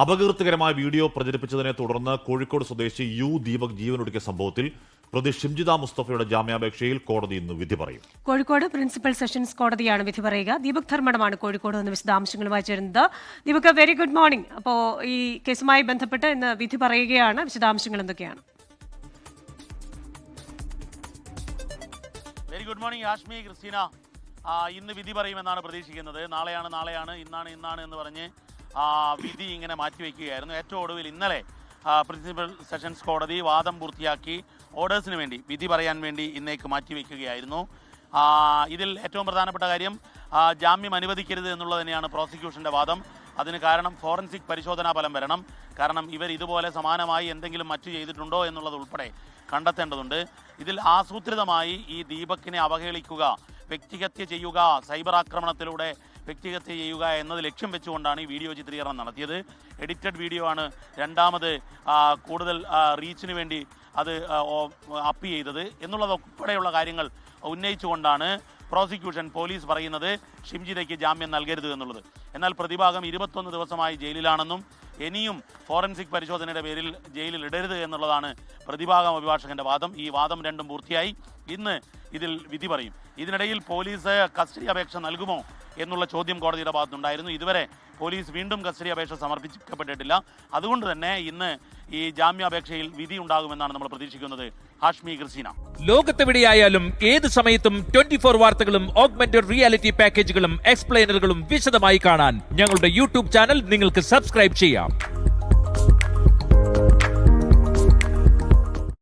അപകീർത്തികരമായ video പ്രചരിപ്പിച്ചതിനെ തുടർന്ന് കോഴിക്കോട് സ്വദേശി U Deepak ജീവനൊടുക്കിയ സംഭവത്തിൽ പ്രതി ഷിംജിത മുസ്തഫയുടെ ജാമ്യാപേക്ഷയിൽ കോടതി ഇന്ന് വിധി പറയും. കോഴിക്കോട് പ്രിൻസിപ്പൽ സെഷൻസ് കോടതിയാണ് വിധി പറയുക. ദീപക് ധർമ്മടമാണ് കോഴിക്കോട് നിന്ന് വിശദാംശങ്ങളുമായി ചേരുന്നത്. Deepak, very good morning. അപ്പോൾ ഈ കേസുമായി ബന്ധപ്പെട്ട് ഇന്ന് വിധി പറയുകയാണ്. വിശദാംശങ്ങൾ എന്തൊക്കെയാണ്? Very good morning Ashmi, Christina. ഇന്ന് വിധി പറയുമെന്നാണ് പ്രതീക്ഷിക്കുന്നത്. നാളെയാണ്, ഇന്നാണ് എന്ന് പറഞ്ഞ് വിധി ഇങ്ങനെ മാറ്റിവെക്കുകയായിരുന്നു. ഏറ്റവും ഒടുവിൽ ഇന്നലെ പ്രിൻസിപ്പൽ സെഷൻസ് കോടതി വാദം പൂർത്തിയാക്കി ഓർഡേഴ്സിന് വേണ്ടി വിധി പറയാൻ വേണ്ടി ഇന്നേക്ക് മാറ്റിവെക്കുകയായിരുന്നു. ഇതിൽ ഏറ്റവും പ്രധാനപ്പെട്ട കാര്യം ജാമ്യം അനുവദിക്കരുത് എന്നുള്ളത് തന്നെയാണ് പ്രോസിക്യൂഷൻ്റെ വാദം. അതിന് കാരണം ഫോറൻസിക് പരിശോധനാ ഫലം വരണം. കാരണം ഇവർ ഇതുപോലെ സമാനമായി എന്തെങ്കിലും മറ്റു ചെയ്തിട്ടുണ്ടോ എന്നുള്ളത് ഉൾപ്പെടെ കണ്ടെത്തേണ്ടതുണ്ട്. ഇതിൽ ആസൂത്രിതമായി ഈ ദീപക്കിനെ അവഹേളിക്കുക, വ്യക്തിഹത്യ ചെയ്യുക, സൈബർ ആക്രമണത്തിലൂടെ വ്യക്തിഹത്യ ചെയ്യുക എന്നത് ലക്ഷ്യം വെച്ചുകൊണ്ടാണ് ഈ വീഡിയോ ചിത്രീകരണം നടത്തിയത്. എഡിറ്റഡ് വീഡിയോ ആണ് രണ്ടാമത് കൂടുതൽ റീച്ചിന് വേണ്ടി അത് അപ്പ് ചെയ്തത് എന്നുള്ളതുൾപ്പെടെയുള്ള കാര്യങ്ങൾ ഉന്നയിച്ചുകൊണ്ടാണ് പ്രോസിക്യൂഷൻ പോലീസ് പറയുന്നത് ഷിംജിതയ്ക്ക് ജാമ്യം നൽകരുത് എന്നുള്ളത്. എന്നാൽ പ്രതിഭാഗം 21 ദിവസമായി ജയിലിലാണെന്നും ഇനിയും ഫോറൻസിക് പരിശോധനയുടെ പേരിൽ ജയിലിൽ ഇടരുത് എന്നുള്ളതാണ് പ്രതിഭാഗം അഭിഭാഷകന്റെ വാദം. ഈ വാദം രണ്ടും പൂർത്തിയായി. ഇന്ന് ഇതിൽ വിധി പറയും. ഇതിനിടയിൽ പോലീസ് കസ്റ്റഡി അപേക്ഷ നൽകുമോ എന്നുള്ള ചോദ്യം കോടതിയുടെ ഭാഗത്തുണ്ടായിരുന്നു. ഇതുവരെ പോലീസ് വീണ്ടും കസ്റ്റഡി അപേക്ഷ സമർപ്പിക്കപ്പെട്ടിട്ടില്ല. അതുകൊണ്ട് തന്നെ ഇന്ന് ഈ ജാമ്യാപേക്ഷയിൽ വിധി ഉണ്ടാകുമെന്നാണ് നമ്മൾ പ്രതീക്ഷിക്കുന്നത്. ഹാഷ്മി, ക്രിസ്റ്റീന. ലോകത്തെവിടെയായാലും ഏത് സമയത്തും 24 വാർത്തകളും ഓഗ്മെന്റഡ് റിയാലിറ്റി പാക്കേജുകളും എക്സ്പ്ലെയിനറുകളും വിശദമായി കാണാൻ ഞങ്ങളുടെ യൂട്യൂബ് ചാനൽ നിങ്ങൾക്ക് സബ്സ്ക്രൈബ് ചെയ്യാം.